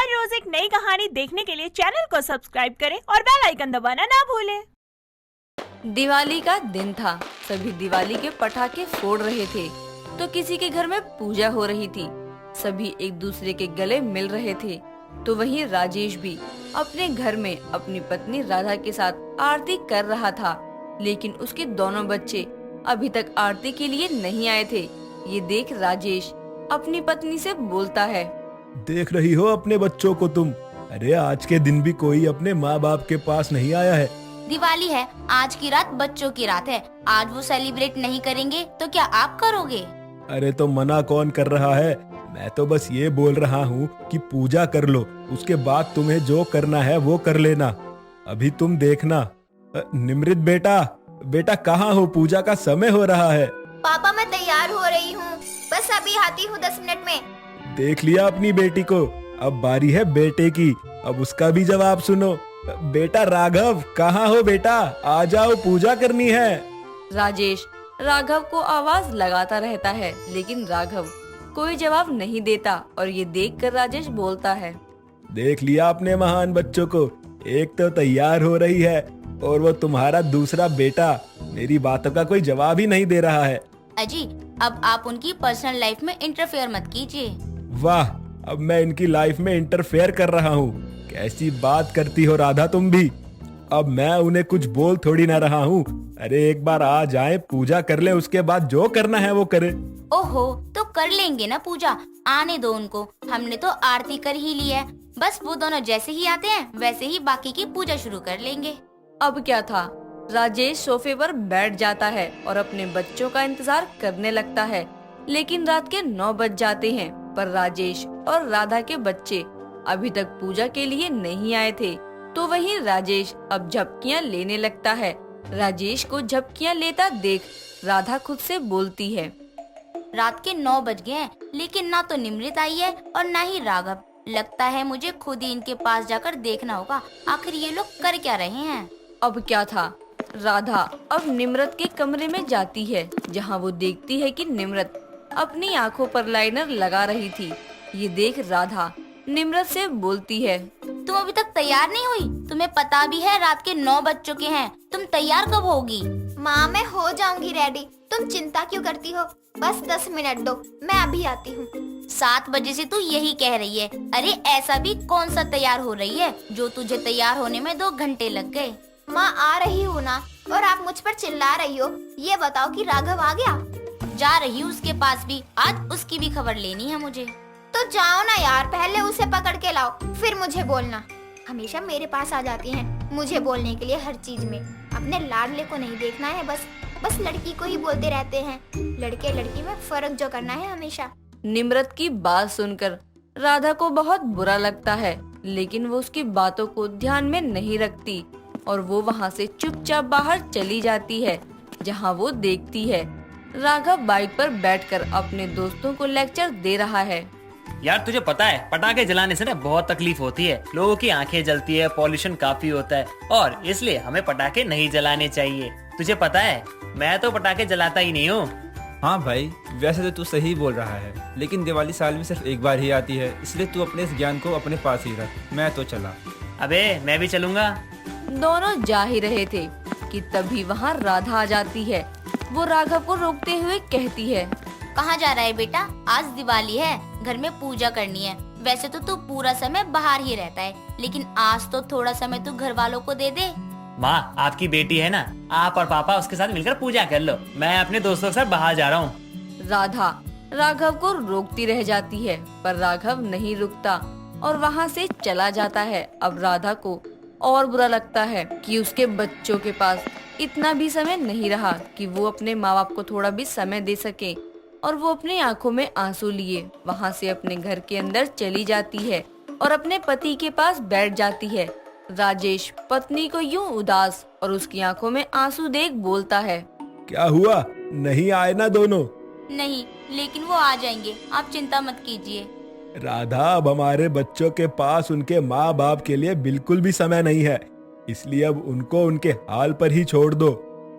हर रोज एक नई कहानी देखने के लिए चैनल को सब्सक्राइब करें और बेल आइकन दबाना ना भूलें। दिवाली का दिन था। सभी दिवाली के पटाखे फोड़ रहे थे तो किसी के घर में पूजा हो रही थी। सभी एक दूसरे के गले मिल रहे थे। तो वहीं राजेश भी अपने घर में अपनी पत्नी राधा के साथ आरती कर रहा था, लेकिन उसके दोनों बच्चे अभी तक आरती के लिए नहीं आए थे। ये देख राजेश अपनी पत्नी से बोलता है, देख रही हो अपने बच्चों को तुम? अरे आज के दिन भी कोई अपने माँ बाप के पास नहीं आया है। दिवाली है, आज की रात बच्चों की रात है। आज वो सेलिब्रेट नहीं करेंगे तो क्या आप करोगे? अरे तो मना कौन कर रहा है? मैं तो बस ये बोल रहा हूँ कि पूजा कर लो, उसके बाद तुम्हें जो करना है वो कर लेना। अभी तुम देखना। निमृत बेटा, बेटा कहाँ हो? पूजा का समय हो रहा है। पापा मैं तैयार हो रही हूँ, बस अभी आती हूँ 10 मिनट में। देख लिया अपनी बेटी को, अब बारी है बेटे की, अब उसका भी जवाब सुनो। बेटा राघव कहाँ हो बेटा? आ जाओ, पूजा करनी है। राजेश राघव को आवाज लगाता रहता है, लेकिन राघव कोई जवाब नहीं देता और ये देखकर राजेश बोलता है, देख लिया अपने महान बच्चों को, एक तो तैयार हो रही है और वो तुम्हारा दूसरा बेटा मेरी बातों का कोई जवाब ही नहीं दे रहा है। अजी अब आप उनकी पर्सनल लाइफ में इंटरफेयर मत कीजिए। वाह, अब मैं इनकी लाइफ में इंटरफेयर कर रहा हूँ? कैसी बात करती हो राधा तुम भी? अब मैं उन्हें कुछ बोल थोड़ी ना रहा हूँ। अरे एक बार आ जाए, पूजा कर ले, उसके बाद जो करना है वो करे। ओहो, तो कर लेंगे ना पूजा, आने दो उनको। हमने तो आरती कर ही ली है, बस वो दोनों जैसे ही आते हैं वैसे ही बाकी की पूजा शुरू कर लेंगे। अब क्या था, राजेश सोफे पर बैठ जाता है और अपने बच्चों का इंतजार करने लगता है। लेकिन रात के 9 बज जाते हैं, पर राजेश और राधा के बच्चे अभी तक पूजा के लिए नहीं आए थे। तो वहीं राजेश अब झपकियां लेने लगता है। राजेश को झपकियां लेता देख राधा खुद से बोलती है, रात के 9 बज गए हैं, लेकिन ना तो निमृत आई है और ना ही राघव। लगता है मुझे खुद ही इनके पास जाकर देखना होगा, आखिर ये लोग कर क्या रहे हैं। अब क्या था, राधा अब निम्रत के कमरे में जाती है, जहां वो देखती है कि निम्रत अपनी आंखों पर लाइनर लगा रही थी। ये देख राधा निम्रत से बोलती है, तुम अभी तक तैयार नहीं हुई? तुम्हें पता भी है रात के 9 बज चुके हैं, तुम तैयार कब होगी? माँ मैं हो जाऊंगी रेडी, तुम चिंता क्यों करती हो? बस 10 मिनट दो, मैं अभी आती हूँ। 7 बजे से तू यही कह रही है। अरे ऐसा भी कौन सा तैयार हो रही है जो तुझे तैयार होने में 2 घंटे लग गए? माँ आ रही हूँ ना, और आप मुझ पर चिल्ला रही हो। ये बताओ कि राघव आ गया? जा रही हूँ उसके पास भी, आज उसकी भी खबर लेनी है मुझे। तो जाओ ना यार, पहले उसे पकड़ के लाओ, फिर मुझे बोलना। हमेशा मेरे पास आ जाती हैं मुझे बोलने के लिए हर चीज में। अपने लाडले को नहीं देखना है, बस लड़की को ही बोलते रहते हैं। लड़के लड़की में फर्क जो करना है हमेशा। निम्रत की बात सुनकर राधा को बहुत बुरा लगता है, लेकिन वो उसकी बातों को ध्यान में नहीं रखती और वो वहाँ से चुपचाप बाहर चली जाती है, जहाँ वो देखती है राघव बाइक पर बैठकर अपने दोस्तों को लेक्चर दे रहा है। यार तुझे पता है पटाखे जलाने से ना बहुत तकलीफ होती है, लोगों की आंखें जलती है, पॉल्यूशन काफी होता है और इसलिए हमें पटाखे नहीं जलाने चाहिए। तुझे पता है मैं तो पटाखे जलाता ही नहीं हूँ। हाँ भाई, वैसे तो तू सही बोल रहा है, लेकिन दिवाली साल में सिर्फ एक बार ही आती है, इसलिए तू अपने इस ज्ञान को अपने पास ही रख। मैं तो चला। अबे मैं भी चलूंगा। दोनों जा ही रहे थे कि तभी वहाँ राधा आ जाती है। वो राघव को रोकते हुए कहती है, कहाँ जा रहा है बेटा? आज दिवाली है, घर में पूजा करनी है। वैसे तो तू पूरा समय बाहर ही रहता है, लेकिन आज तो थोड़ा समय तू घर वालों को दे दे। माँ आपकी बेटी है ना, आप और पापा उसके साथ मिलकर पूजा कर लो, मैं अपने दोस्तों के साथ बाहर जा रहा हूँ। राधा राघव को रोकती रह जाती है, पर राघव नहीं रुकता और वहाँ से चला जाता है। अब राधा को और बुरा लगता है कि उसके बच्चों के पास इतना भी समय नहीं रहा कि वो अपने माँ बाप को थोड़ा भी समय दे सके, और वो अपनी आंखों में आंसू लिए वहाँ से अपने घर के अंदर चली जाती है और अपने पति के पास बैठ जाती है। राजेश पत्नी को यूं उदास और उसकी आंखों में आंसू देख बोलता है, क्या हुआ, नहीं आए ना दोनों? नहीं, लेकिन वो आ जाएंगे, आप चिंता मत कीजिए। राधा, अब हमारे बच्चों के पास उनके माँ बाप के लिए बिल्कुल भी समय नहीं है, इसलिए अब उनको उनके हाल पर ही छोड़ दो।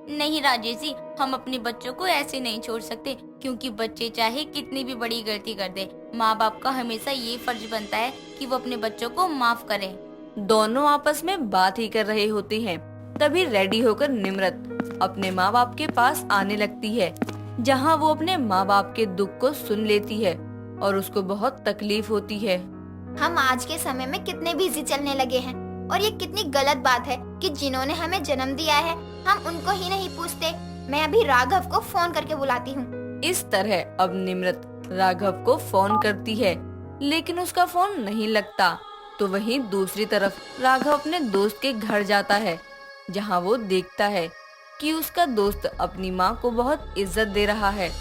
नहीं राजेश जी, हम अपने बच्चों को ऐसे नहीं छोड़ सकते, क्योंकि बच्चे चाहे कितनी भी बड़ी गलती कर दे, माँ बाप का हमेशा ये फर्ज बनता है कि वो अपने बच्चों को माफ करें। दोनों आपस में बात ही कर रहे होते हैं। तभी रेडी होकर निम्रत अपने माँ बाप के पास आने लगती है, जहाँ वो अपने माँ बाप के दुख को सुन लेती है और उसको बहुत तकलीफ होती है। हम आज के समय में कितने बिजी चलने लगे हैं और ये कितनी गलत बात है कि जिन्होंने हमें जन्म दिया है हम उनको ही नहीं पूछते। मैं अभी राघव को फोन करके बुलाती हूँ। इस तरह अब निम्रत राघव को फोन करती है, लेकिन उसका फोन नहीं लगता। तो वहीं दूसरी तरफ राघव अपने दोस्त के घर जाता है, जहाँ वो देखता है कि उसका दोस्त अपनी माँ को बहुत इज्जत दे रहा है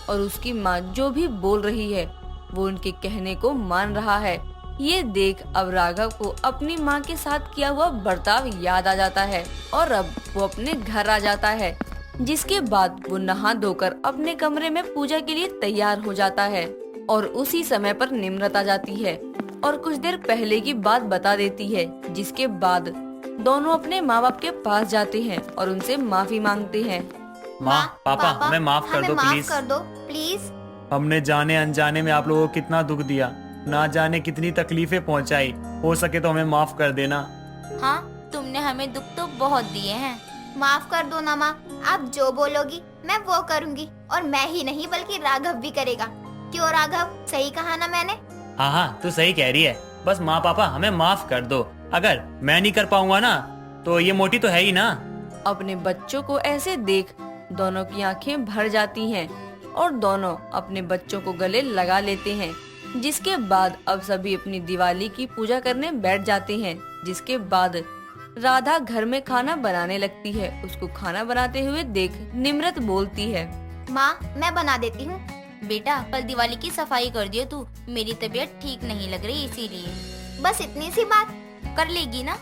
और उसकी माँ जो भी बोल रही है वो उनके कहने को मान रहा है। ये देख अब राघव को अपनी माँ के साथ किया हुआ बर्ताव याद आ जाता है और अब वो अपने घर आ जाता है, जिसके बाद वो नहा धोकर अपने कमरे में पूजा के लिए तैयार हो जाता है। और उसी समय पर निम्रत आ जाती है और कुछ देर पहले की बात बता देती है, जिसके बाद दोनों अपने माँ बाप के पास जाते हैं और उनसे माफी मांगते हैं। माँ पापा हमें माफ कर हमें दो माफ प्लीज। कर दो प्लीज। हमने जाने अनजाने में आप लोगों को कितना दुख दिया, ना जाने कितनी तकलीफें पहुंचाई। हो सके तो हमें माफ कर देना। हाँ, तुमने हमें दुख तो बहुत दिए हैं। माफ कर दो ना माँ, आप जो बोलोगी मैं वो करूँगी और मैं ही नहीं बल्कि राघव भी करेगा। क्यों राघव, सही कहा ना मैंने? हाँ हाँ, तू सही कह रही है। बस माँ पापा हमें माफ कर दो। अगर मैं नहीं कर पाऊंगा ना तो ये मोटी तो है ही ना। अपने बच्चों को ऐसे देख दोनों की आंखें भर जाती हैं और दोनों अपने बच्चों को गले लगा लेते हैं। जिसके बाद अब सभी अपनी दिवाली की पूजा करने बैठ जाते हैं। जिसके बाद राधा घर में खाना बनाने लगती है। उसको खाना बनाते हुए देख निम्रत बोलती है, माँ मैं बना देती हूँ। बेटा, कल दिवाली की सफाई कर दियो तू, मेरी तबीयत ठीक नहीं लग रही इसीलिए। बस इतनी सी बात? कर लेगी ना?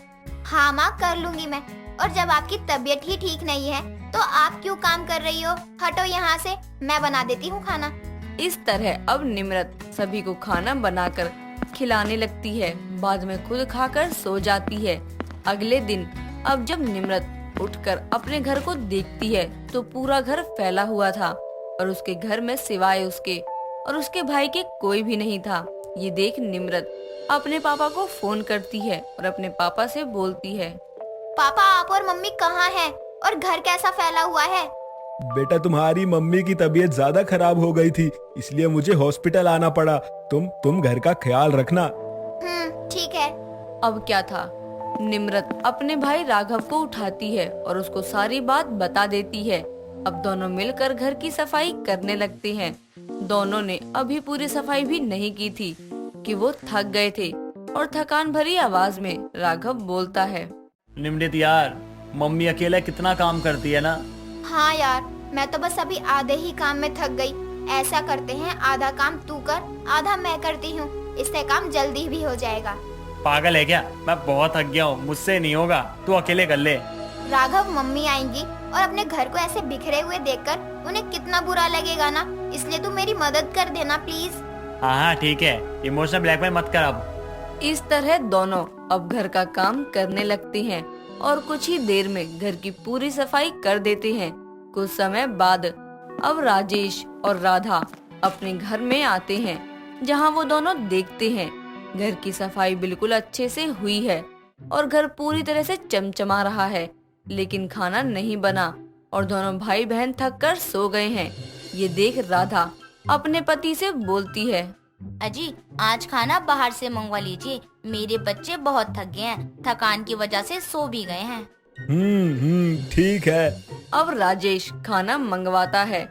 हाँ माँ कर लूंगी मैं। और जब आपकी तबीयत ही ठीक नहीं है तो आप क्यों काम कर रही हो? हटो यहाँ से, मैं बना देती हूँ खाना। इस तरह अब निम्रत सभी को खाना बनाकर खिलाने लगती है। बाद में खुद खाकर सो जाती है। अगले दिन अब जब निम्रत उठकर अपने घर को देखती है तो पूरा घर फैला हुआ था और उसके घर में सिवाय उसके और उसके भाई के कोई भी नहीं था। ये देख निम्रत अपने पापा को फोन करती है और अपने पापा से बोलती है, पापा आप और मम्मी कहाँ हैं और घर कैसा फैला हुआ है? बेटा तुम्हारी मम्मी की तबीयत ज्यादा खराब हो गई थी, इसलिए मुझे हॉस्पिटल आना पड़ा। तुम घर का ख्याल रखना। ठीक है। अब क्या था, निम्रत अपने भाई राघव को उठाती है और उसको सारी बात बता देती है। अब दोनों मिलकर घर की सफाई करने लगते हैं। दोनों ने अभी पूरी सफाई भी नहीं की थी कि वो थक गए थे और थकान भरी आवाज में राघव बोलता है, निम्रत यार, मम्मी अकेला कितना काम करती है ना। हाँ यार, मैं तो बस अभी आधे ही काम में थक गई। ऐसा करते हैं, आधा काम तू कर, आधा मैं करती हूँ, इससे काम जल्दी भी हो जाएगा। पागल है क्या? मैं बहुत थक गया हूँ, मुझसे नहीं होगा, तू अकेले कर ले। राघव, मम्मी आएंगी और अपने घर को ऐसे बिखरे हुए देखकर उन्हें कितना बुरा लगेगा ना, इसलिए तू मेरी मदद कर देना प्लीज। हाँ हाँ ठीक है, इमोशनल ब्लैकमेल मत कर अब। इस तरह दोनों अब घर का काम करने लगते हैं और कुछ ही देर में घर की पूरी सफाई कर देते हैं। कुछ समय बाद अब राजेश और राधा अपने घर में आते हैं, जहां वो दोनों देखते हैं घर की सफाई बिल्कुल अच्छे से हुई है और घर पूरी तरह से चमचमा रहा है, लेकिन खाना नहीं बना और दोनों भाई बहन थक कर सो गए हैं। ये देख राधा अपने पति से बोलती है, अजी आज खाना बाहर से मंगवा लीजिए, मेरे बच्चे बहुत थक गए हैं, थकान की वजह से सो भी गए हैं। ठीक है। अब राजेश खाना मंगवाता है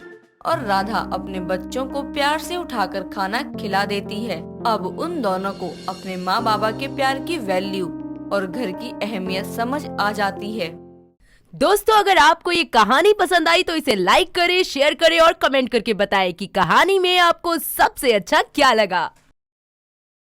और राधा अपने बच्चों को प्यार से उठाकर खाना खिला देती है। अब उन दोनों को अपने माँ बाबा के प्यार की वैल्यू और घर की अहमियत समझ आ जाती है। दोस्तों, अगर आपको ये कहानी पसंद आई तो इसे लाइक करें, शेयर करें और कमेंट करके बताएं कि कहानी में आपको सबसे अच्छा क्या लगा।